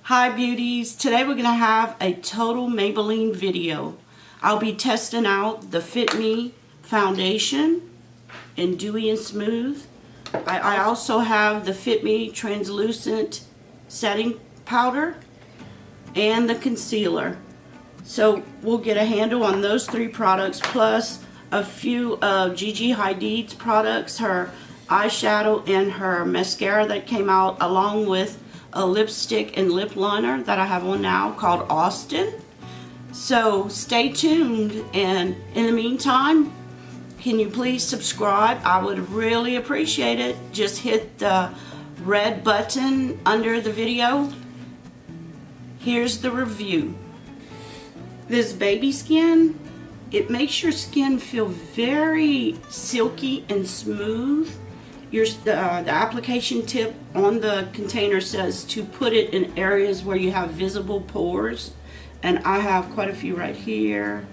Hi beauties, today we're going to have a total Maybelline video. I'll be testing out the Fit Me foundation in Dewy and Smooth. I also have the Fit Me translucent setting powder and the concealer. So we'll get a handle on those three products plus a few of Gigi Hadid's products, her eyeshadow and her mascara that came out, along with a lipstick and lip liner that I have on now called Austin. So stay tuned, and in the meantime, can you please subscribe? I would really appreciate it. Just hit the red button under the video. Here's the review. This baby skin, it makes your skin feel very silky and smooth. The application tip on the container says to put it in areas where you have visible pores, and I have quite a few right here,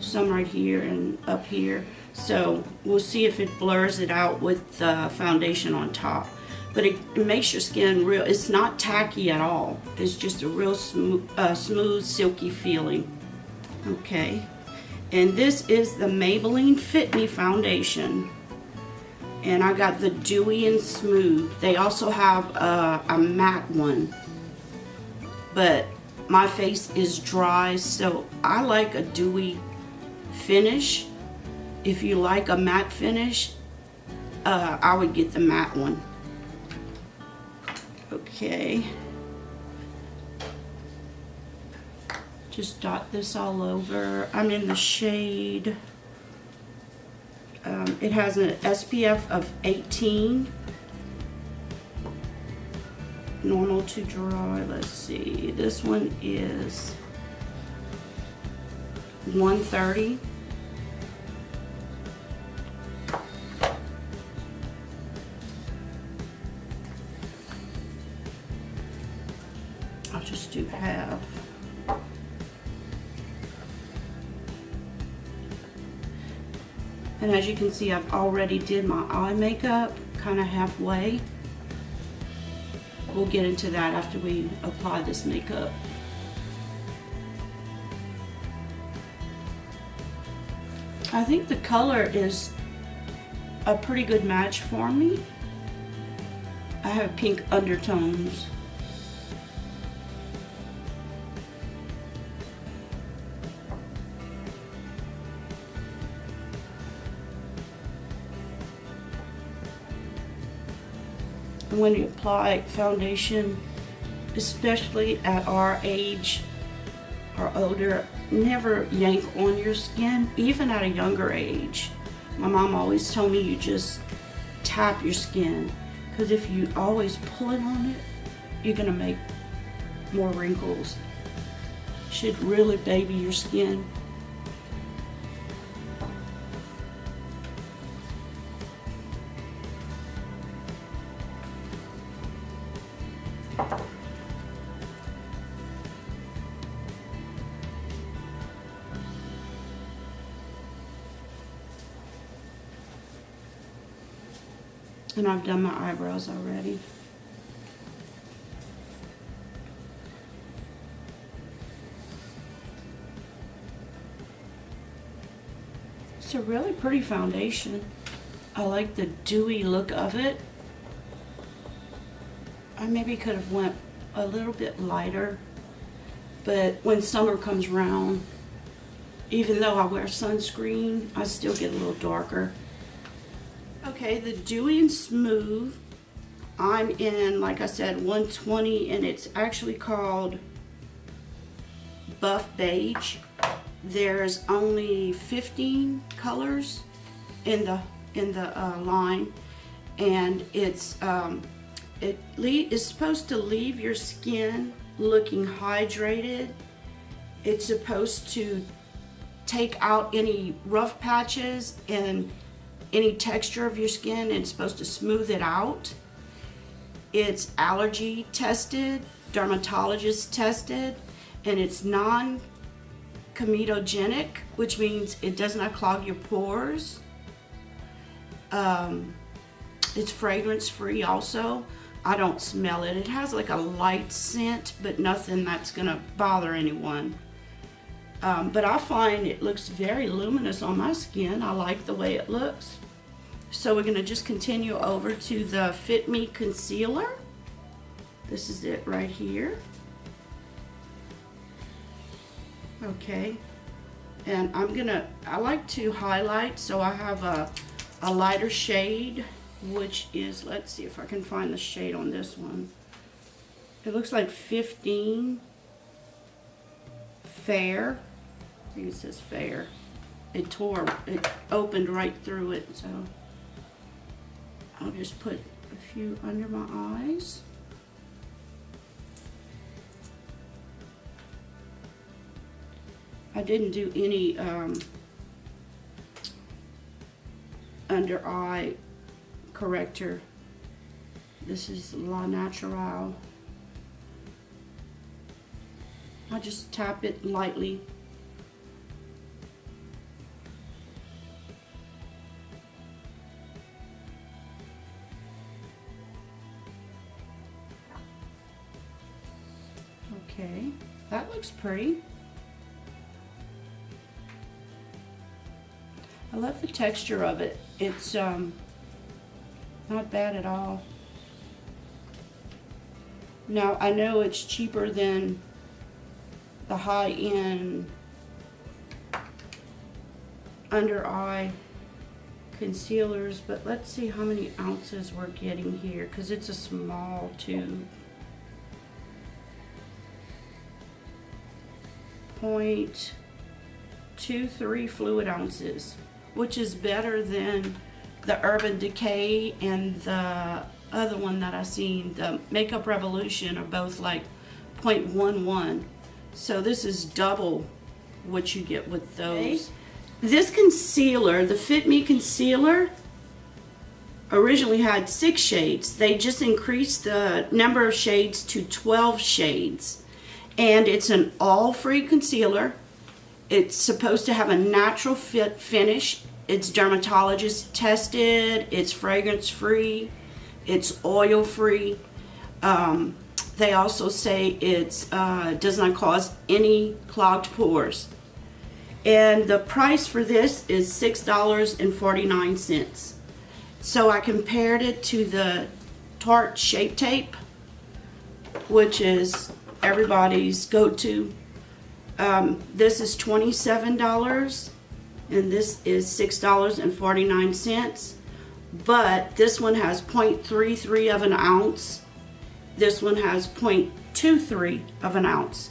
some right here and up here, so we'll see if it blurs it out with the foundation on top. But it makes your skin real, it's not tacky at all, it's just a real smooth silky feeling. Okay, and this is the Maybelline Fit Me foundation. And I got the Dewy and Smooth. They also have a matte one. But my face is dry, so I like a dewy finish. If you like a matte finish, I would get the matte one. Okay. Just dot this all over. I'm in the shade. It has an SPF of 18, normal to dry. Let's see, this one is 130. I'll just do half. And as you can see, I've already did my eye makeup kind of halfway. We'll get into that after we apply this makeup. I think the color is a pretty good match for me. I have pink undertones. When you apply foundation, especially at our age or older, never yank on your skin, even at a younger age. My mom always told me you just tap your skin, because if you always pulling on it, you're gonna make more wrinkles. You should really baby your skin. And I've done my eyebrows already. It's a really pretty foundation. I like the dewy look of it. I maybe could have went a little bit lighter, but when summer comes around, even though I wear sunscreen, I still get a little darker. Okay, the Dewy and Smooth, I'm in, like I said, 120, and it's actually called Buff Beige. There's only 15 colors in the line, and it's it is supposed to leave your skin looking hydrated. It's supposed to take out any rough patches and any texture of your skin, and it's supposed to smooth it out. It's allergy tested, dermatologist tested, and it's non-comedogenic, which means it does not clog your pores. It's fragrance free also. I don't smell it. It has like a light scent, but nothing that's gonna bother anyone. But I find it looks very luminous on my skin. I like the way it looks. So we're gonna just continue over to the Fit Me Concealer. This is it right here. Okay, and I like to highlight, so I have a lighter shade, which is, let's see if I can find the shade on this one. It looks like 15 Fair. I think it says Fair. It opened right through it, so I'll just put a few under my eyes. I didn't do any under eye corrector. This is La Natural. I just tap it lightly. Okay, that looks pretty. I love the texture of it. It's not bad at all. Now, I know it's cheaper than the high-end under eye concealers, but let's see how many ounces we're getting here, because it's a small tube. 0.23 fluid ounces, which is better than the Urban Decay and the other one that I seen, the Makeup Revolution, are both like 0.11. So this is double what you get with those. This concealer, the Fit Me Concealer, originally had 6 shades. They just increased the number of shades to 12 shades. And it's an all-free concealer. It's supposed to have a natural fit finish. It's dermatologist tested. It's fragrance free. It's oil free. They also say it does not cause any clogged pores. And the price for this is $6.49. So I compared it to the Tarte Shape Tape, which is everybody's go-to. This is $27 and this is $6.49, but this one has 0.33 of an ounce. This one has 0.23 of an ounce.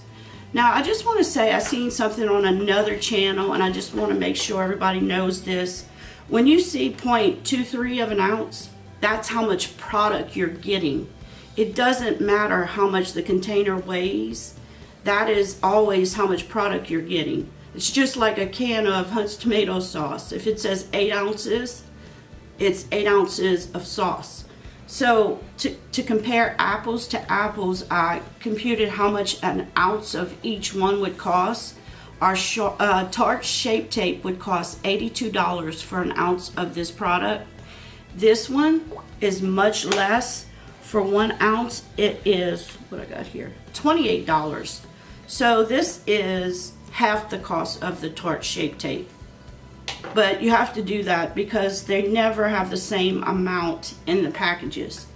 Now, I just want to say I seen something on another channel, and I just want to make sure everybody knows this. When you see 0.23 of an ounce, that's how much product you're getting. It doesn't matter how much the container weighs. That is always how much product you're getting. It's just like a can of Hunt's tomato sauce. If it says 8 ounces, it's 8 ounces of sauce. So to compare apples to apples, I computed how much an ounce of each one would cost. Our Tarte Shape Tape would cost $82 for an ounce of this product. This one is much less. For 1 ounce, it is, what I got here, $28. So this is half the cost of the Tarte Shape Tape. But you have to do that because they never have the same amount in the packages.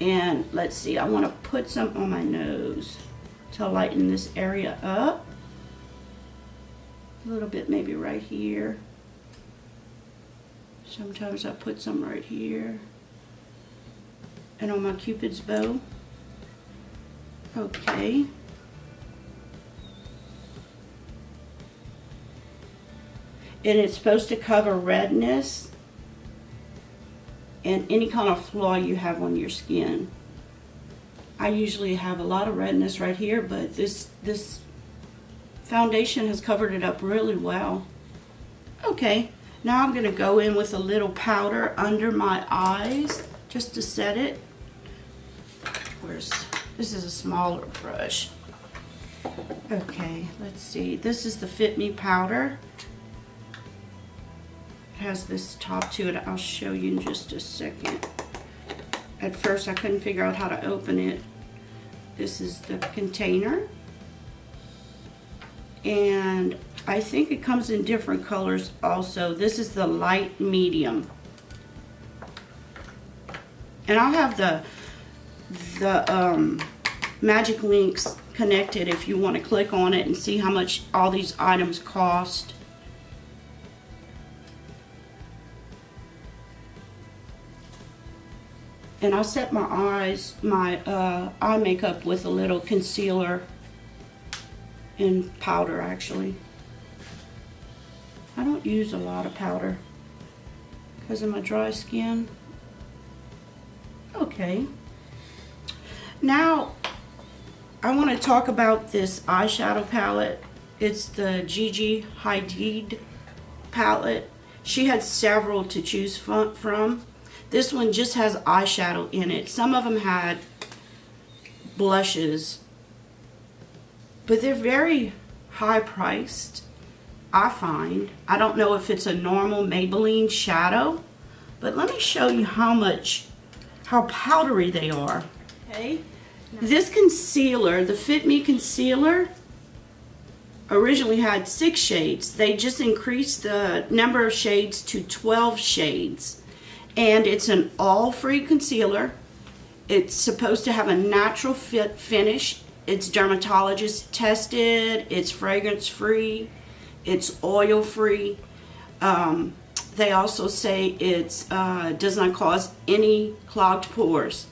And let's see, I want to put some on my nose to lighten this area up. A little bit maybe right here. Sometimes I put some right here. And on my Cupid's bow. Okay. And it's supposed to cover redness and any kind of flaw you have on your skin. I usually have a lot of redness right here, but this foundation has covered it up really well. Okay, now I'm going to go in with a little powder under my eyes just to set it. This is a smaller brush. Okay, let's see. This is the Fit Me powder. It has this top to it. I'll show you in just a second. At first I couldn't figure out how to open it. This is the container. And I think it comes in different colors also. This is the light medium. And I'll have the magic links connected if you want to click on it and see how much all these items cost. And I'll set my eye makeup with a little concealer and powder actually. I don't use a lot of powder because of my dry skin. Okay. Now, I want to talk about this eyeshadow palette. It's the Gigi Hadid palette. She had several to choose from. This one just has eyeshadow in it. Some of them had blushes, but they're very high priced, I find. I don't know if it's a normal Maybelline shadow, but let me show you how powdery they are. Okay. This concealer, the Fit Me concealer, originally had 6 shades. They just increased the number of shades to 12 shades. And it's an all-free concealer. It's supposed to have a natural fit finish. It's dermatologist tested. It's fragrance-free. It's oil-free. They also say it does not cause any clogged pores.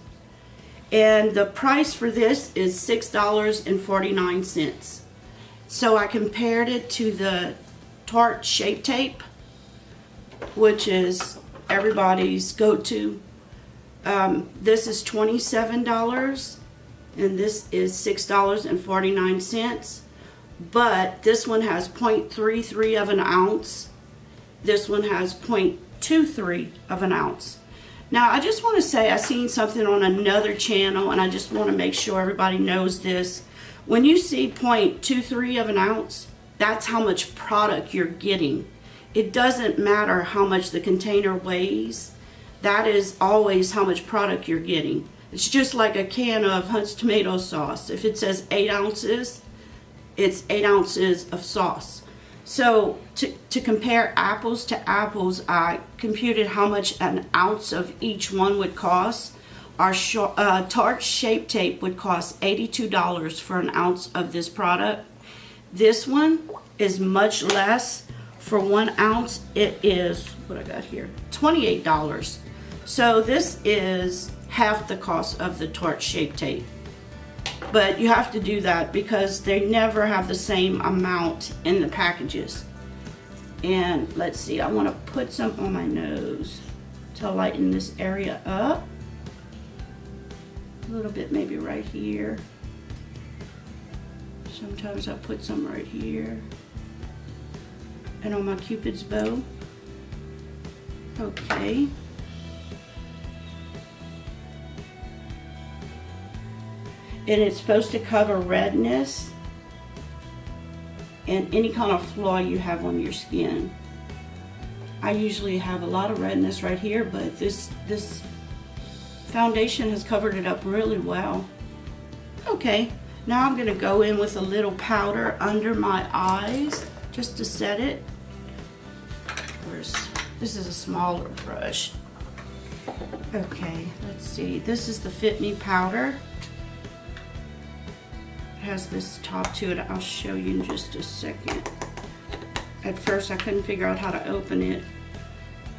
And the price for this is $6.49. So I compared it to the Tarte Shape Tape, which is everybody's go-to. This is $27 and this is $6.49. But this one has 0.33 of an ounce. This one has 0.23 of an ounce. Now, I just want to say I seen something on another channel, and I just want to make sure everybody knows this. When you see 0.23 of an ounce, that's how much product you're getting. It doesn't matter how much the container weighs. That is always how much product you're getting. It's just like a can of Hunt's tomato sauce. If it says 8 ounces, it's 8 ounces of sauce. So to compare apples to apples, I computed how much an ounce of each one would cost. Our Tarte Shape Tape would cost $82 for an ounce of this product. This one is much less. For 1 ounce, it is, what I got here, $28. So this is half the cost of the Tarte Shape Tape. But you have to do that because they never have the same amount in the packages. And let's see, I want to put some on my nose to lighten this area up. A little bit maybe right here. Sometimes I'll put some right here. And on my Cupid's bow. Okay. And it's supposed to cover redness and any kind of flaw you have on your skin. I usually have a lot of redness right here, but this foundation has covered it up really well. Okay, now I'm gonna go in with a little powder under my eyes just to set it. This is a smaller brush. Okay, let's see. This is the Fit Me powder. Has this top to it. I'll show you in just a second. At first I couldn't figure out how to open it.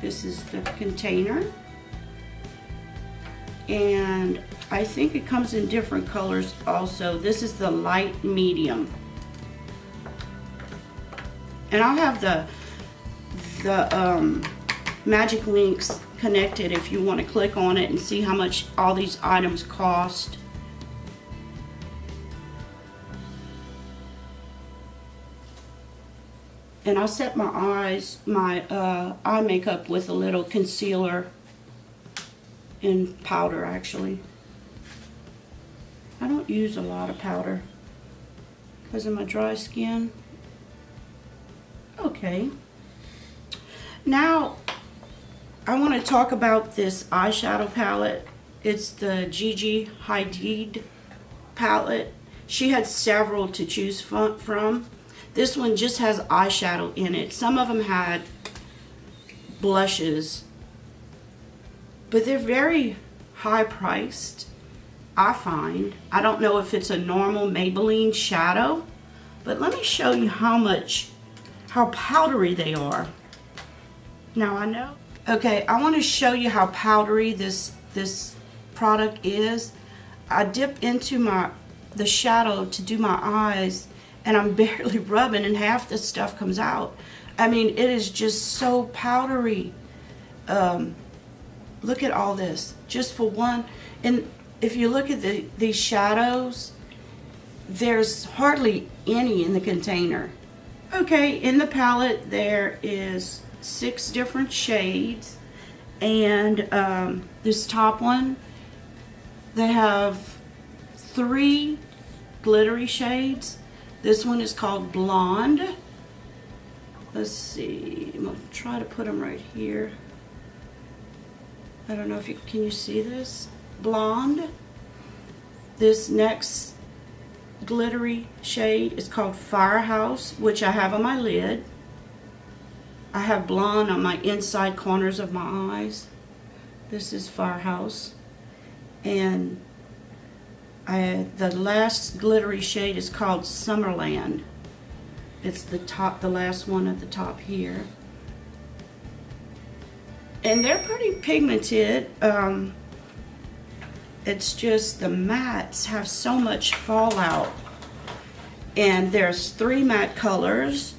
This is the container. And I think it comes in different colors also. This is the light medium. And I'll have the magic links connected if you want to click on it and see how much all these items cost. And I'll set my eye makeup with a little concealer and powder actually. I don't use a lot of powder because of my dry skin. Okay. Now, I want to talk about this eyeshadow palette. It's the Gigi Hadid palette. She had several to choose from. This one just has eyeshadow in it. Some of them had blushes, but they're very high priced, I find. I don't know if it's a normal Maybelline shadow, but let me show you how powdery they are. Now I know. Okay, I want to show you how powdery this product is. I dip into the shadow to do my eyes, and I'm barely rubbing and half the stuff comes out. I mean, it is just so powdery. Look at all this, just for one. And if you look at these shadows, there's hardly any in the container. Okay, in the palette there is 6 different shades, and this top one, they have 3 glittery shades. This one is called Blonde. Let's see, I'm gonna try to put them right here. I don't know if can you see this? Blonde. This next glittery shade is called Firehouse, which I have on my lid. I have blonde on my inside corners of my eyes. This is Firehouse. And the last glittery shade is called Summerland. It's the last one at the top here. And they're pretty pigmented. It's just the mattes have so much fallout. And there's 3 matte colors.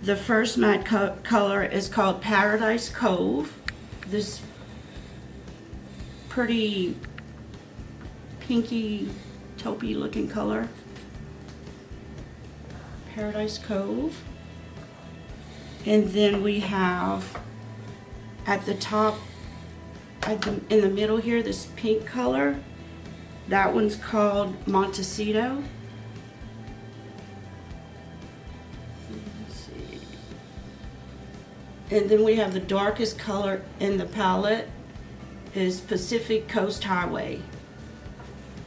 The first matte color is called Paradise Cove. This pretty pinky, taupey looking color. Paradise Cove. And then we have at the top, in the middle here, this pink color. That one's called Montecito. Let's see. And then we have the darkest color in the palette is Pacific Coast Highway.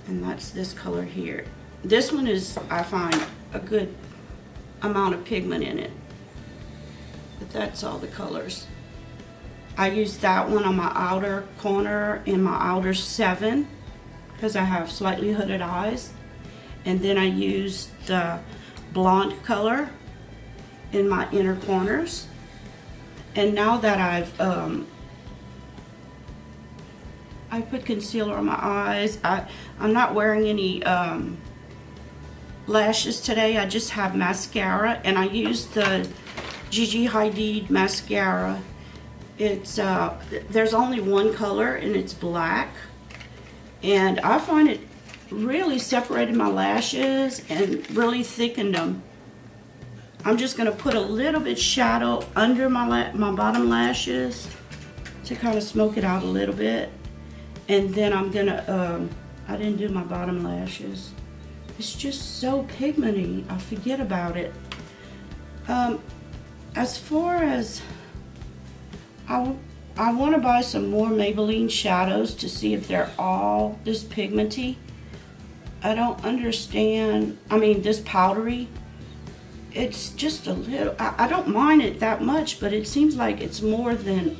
And that's this color here. This one is, I find, a good amount of pigment in it. But that's all the colors. I use that one on my outer corner in my outer 7 because I have slightly hooded eyes. And then I use the blonde color in my inner corners. And now that I put concealer on my eyes, I'm not wearing any lashes today. I just have mascara, and I use the Gigi Hadid mascara. It's there's only one color, and it's black, and I find it really separated my lashes and really thickened them. I'm just going to put a little bit shadow under my bottom lashes to kind of smoke it out a little bit, and then I'm gonna I didn't do my bottom lashes. It's just so pigmenty, I forget about it. As far as I want to buy some more Maybelline shadows to see if they're all this pigmenty. I don't understand. I mean, this powdery, it's just a little, I don't mind it that much, but it seems like it's more than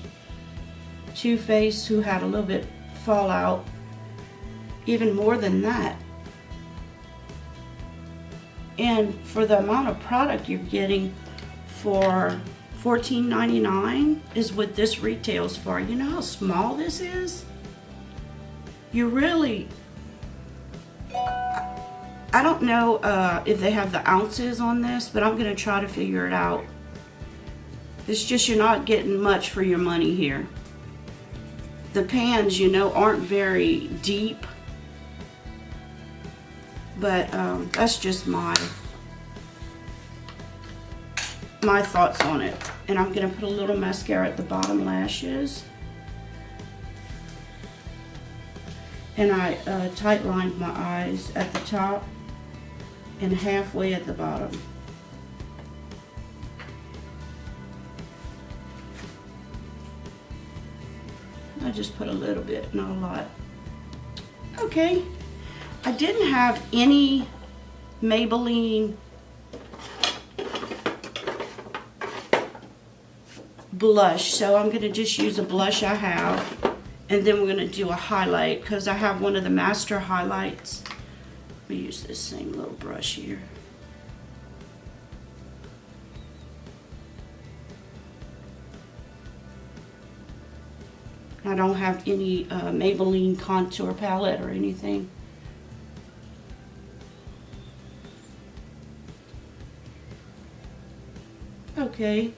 Too Faced, who had a little bit fallout, even more than that. And for the amount of product you're getting for $14.99 is what this retails for. You know how small this is? You really, I don't know if they have the ounces on this, but I'm gonna try to figure it out. It's just you're not getting much for your money here. The pans, you know, aren't very deep, but that's just my thoughts on it. And I'm gonna put a little mascara at the bottom lashes, and I tight lined my eyes at the top and halfway at the bottom. I just put a little bit, not a lot. Okay, I didn't have any Maybelline blush, so I'm gonna just use a blush I have, and then we're gonna do a highlight because I have one of the master highlights. Let me use this same little brush here. I don't have any Maybelline contour palette or anything. Okay,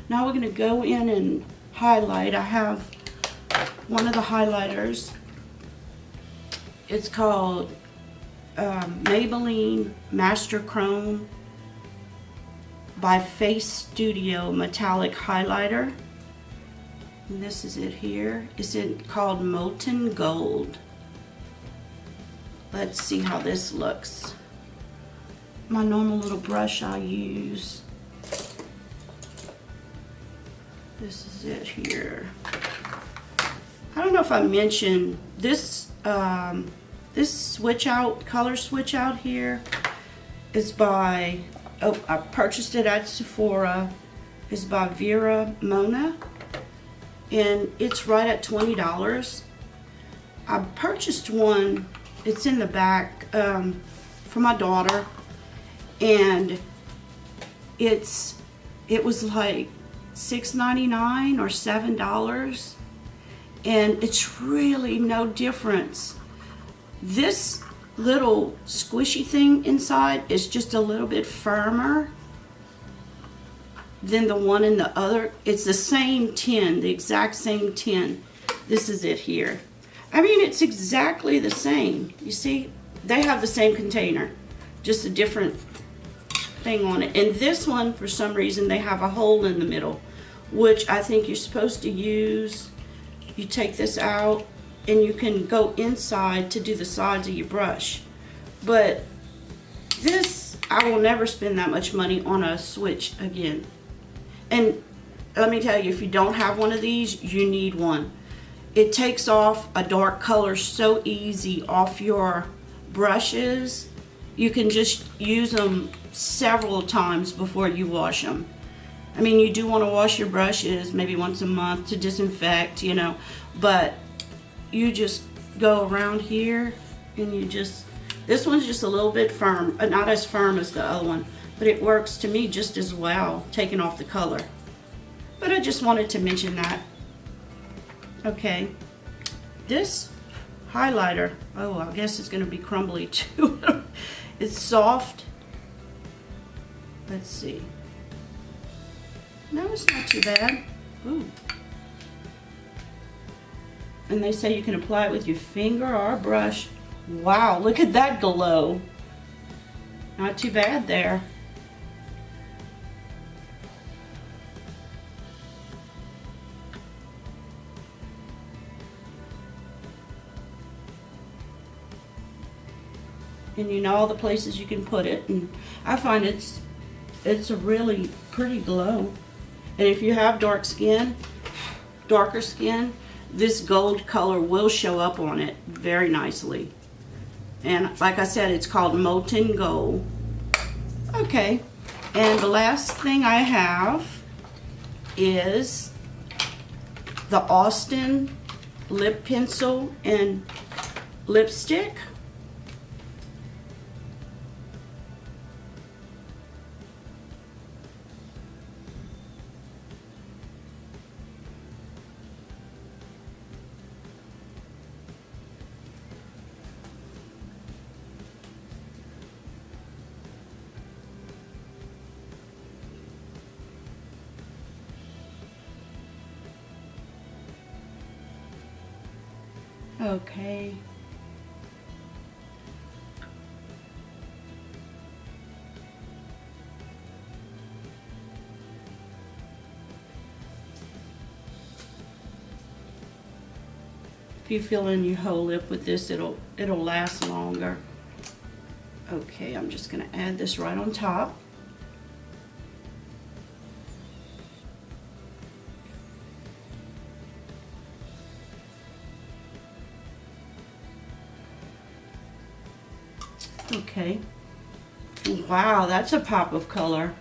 now we're going to go in and highlight. I have one of the highlighters. It's called Maybelline Master Chrome by Face Studio Metallic Highlighter. And this is it here. It's called Molten Gold. Let's see how this looks. My normal little brush I use. This is it here. I don't know if I mentioned this. This switch out, color switch out here is by, I purchased it at Sephora. It's by Vera Mona. And it's right at $20. I purchased one, it's in the back, for my daughter. And it was like $6.99 or $7, and it's really no difference. This little squishy thing inside is just a little bit firmer than the one in the other. It's the same tin, the exact same tin. This is it here. I mean, it's exactly the same. You see, they have the same container, just a different thing on it. And this one, for some reason, they have a hole in the middle, which I think you're supposed to use. You take this out and you can go inside to do the sides of your brush. But this, I will never spend that much money on a switch again. And let me tell you, if you don't have one of these, you need one. It takes off a dark color so easy off your brushes. You can just use them several times before you wash them. I mean, you do want to wash your brushes maybe once a month to disinfect, you know, but you just go around here and you just, this one's just a little bit firm, not as firm as the other one, but it works to me just as well, taking off the color. But I just wanted to mention that. Okay, this highlighter, oh, I guess it's going to be crumbly too. It's soft. Let's see. No, it's not too bad. Ooh. And they say you can apply it with your finger or a brush. Wow, look at that glow. Not too bad there. And you know all the places you can put it, and I find it's a really pretty glow. And if you have darker skin, this gold color will show up on it very nicely. And like I said, it's called Molten Gold. Okay, and the last thing I have is the Austin lip pencil and lipstick. Okay. If you fill in your whole lip with this, it'll last longer. Okay, I'm just gonna add this right on top. Okay. Wow, that's a pop of color.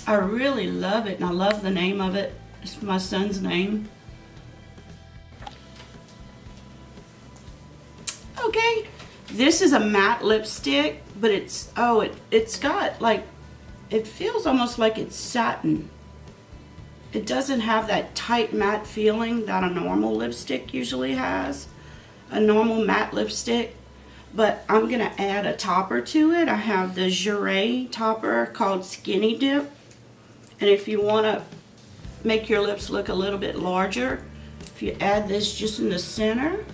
I really love it, and I love the name of it. It's my son's name. Okay, this is a matte lipstick, but it's got like, it feels almost like it's satin. It doesn't have that tight matte feeling that a normal lipstick usually has, a normal matte lipstick. But I'm gonna add a topper to it. I have the Jure topper called Skinny Dip. And if you wanna make your lips look a little bit larger, if you add this just in the center,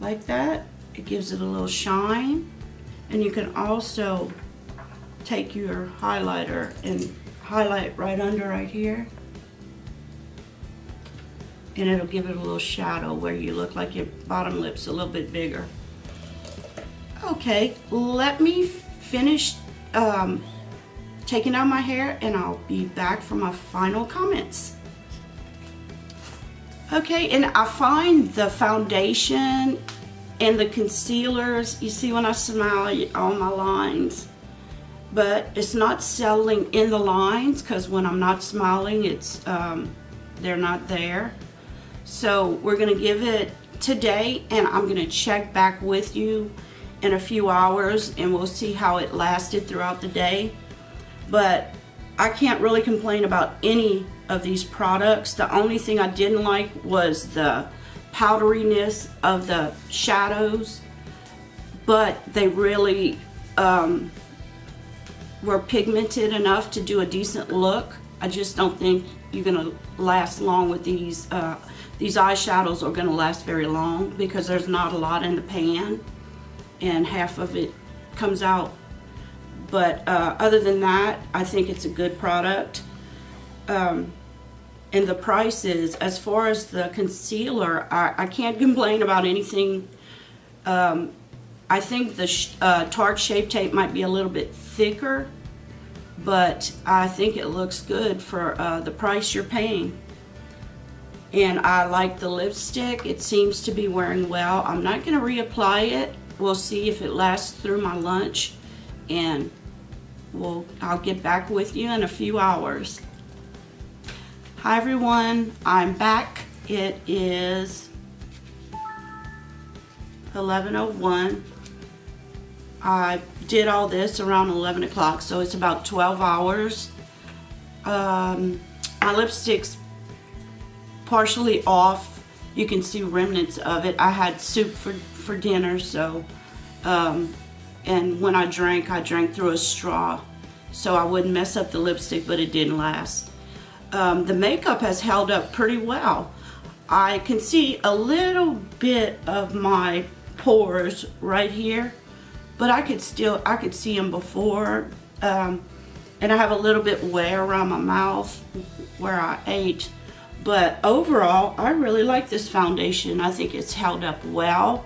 like that, it gives it a little shine. And you can also take your highlighter and highlight right under right here, and it'll give it a little shadow where you look like your bottom lip's a little bit bigger. Okay, let me finish taking out my hair, and I'll be back for my final comments. Okay, and I find the foundation and the concealers, you see when I smile, all my lines, but it's not settling in the lines because when I'm not smiling, it's they're not there. So we're gonna give it today, and I'm gonna check back with you in a few hours, and we'll see how it lasted throughout the day. But I can't really complain about any of these products. The only thing I didn't like was the powderiness of the shadows, but they really were pigmented enough to do a decent look. I just don't think you're gonna last long with these. These eyeshadows are gonna last very long because there's not a lot in the pan, and half of it comes out. But other than that, I think it's a good product. And the prices, as far as the concealer, I can't complain about anything. I think the Tarte Shape Tape might be a little bit thicker, but I think it looks good for the price you're paying. And I like the lipstick. It seems to be wearing well. I'm not going to reapply it. We'll see if it lasts through my lunch, and I'll get back with you in a few hours. Hi everyone, I'm back. It is 11:01. I did all this around 11 o'clock, so it's about 12 hours. My lipstick's partially off. You can see remnants of it. I had soup for dinner, so and when I drank through a straw, so I wouldn't mess up the lipstick, but it didn't last. The makeup has held up pretty well. I can see a little bit of my pores right here, but I could see them before. And I have a little bit wear around my mouth where I ate. But overall, I really like this foundation. I think it's held up well.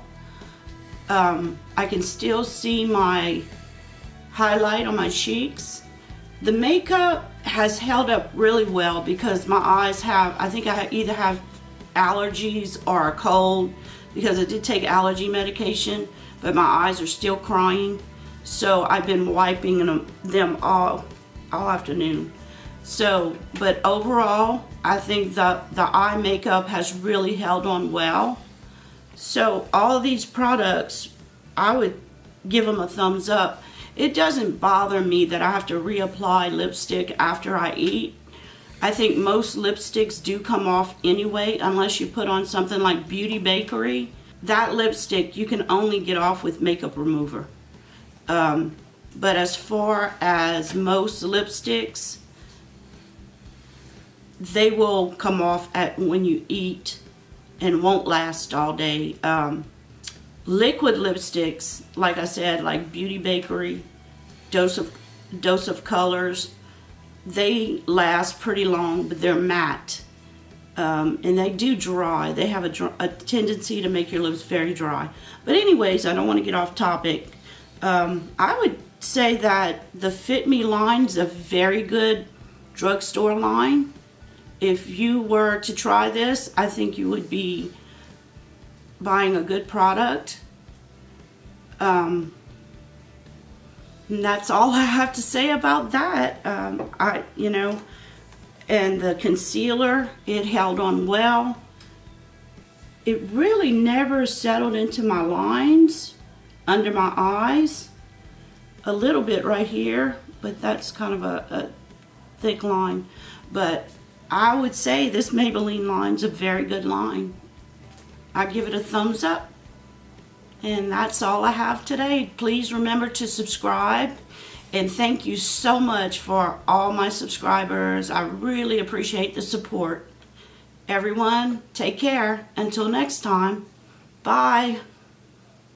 I can still see my highlight on my cheeks. The makeup has held up really well because my eyes have, I think I either have allergies or a cold, because I did take allergy medication, but my eyes are still crying. So I've been wiping them all afternoon. So, but overall, I think the eye makeup has really held on well. So all of these products, I would give them a thumbs up. It doesn't bother me that I have to reapply lipstick after I eat. I think most lipsticks do come off anyway, unless you put on something like Beauty Bakery. That lipstick you can only get off with makeup remover. But as far as most lipsticks, they will come off when you eat and won't last all day. Liquid lipsticks, like I said, like Beauty Bakery, Dose of Colors, they last pretty long, but they're matte. And they do dry. They have a tendency to make your lips very dry. But anyways, I don't want to get off topic. I would say that the Fit Me line is a very good drugstore line. If you were to try this, I think you would be buying a good product. And that's all I have to say about that. And the concealer, it held on well. It really never settled into my lines under my eyes. A little bit right here, but that's kind of a thick line. But I would say this Maybelline line's a very good line. I give it a thumbs up. And that's all I have today. Please remember to subscribe. And thank you so much for all my subscribers. I really appreciate the support. Everyone, take care. Until next time, bye.